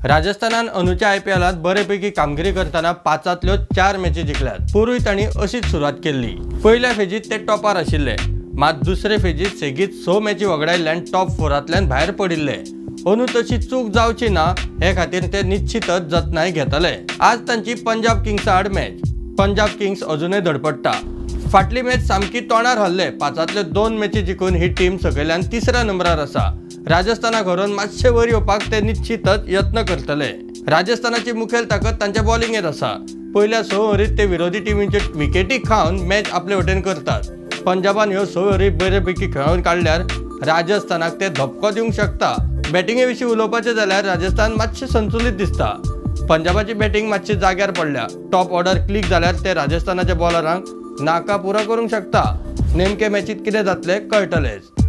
राजस्थानान अंदूच्या IPLात बरेपैकी कामगिरी करताना 5तल्यो 4 मॅची जिखल्यात। पूर्वी तांणी अशीच सुरवात केल्ली। पहिल्या फेजीत ते टॉपार आशिल्ले, मात दुसरे फेजीत सेगीत 6 मॅची वगडायल्ल्यान टॉप 4तल्यान भायर पडिल्ले। अंदू तशी चूक जावची ना हे खातीर ते निश्चितच जतनाय घेतले। आज तांची पंजाब किंग्स आड मॅच। पंजाब किंग्स अजूनय धडपडटा। फाटली मॅच सामकी तोंडार हल्ले। 5तल्यो 2 मॅची जिखून ही टीम सकयल्यान 3ऱ्या नंबरार आसा। राजस्थानाक हरोवन मातशे वयर येवपाक ते निश्चितच यत्न करतले। राजस्थानाची मुखेल ताकद तांच्या बॉलिंगेर आसा। पहिल्या 6 ओव्हरीत ते विरोधी टीमीचे विकेटी खावन मॅच आपले वटेन करतात। पंजाबान ह्यो 6 ओव्हरी बरेपैकी खेळून काडल्यार राजस्थानाक ते धपको दिवंक शकता। बॅटिंगे विशीं उलोवपाचें जाल्यार राजस्थान मातशें संतुलित दिसता। पंजाबाची बॅटिंग मातशी जाग्यार पडल्या। टॉप ऑर्डर क्लिक जाल्यार ते राजस्थानाच्या बॉलरांक नाका पुरा करूंक शकता। नेमके मॅचीत कितें जातलें कळटलेंच।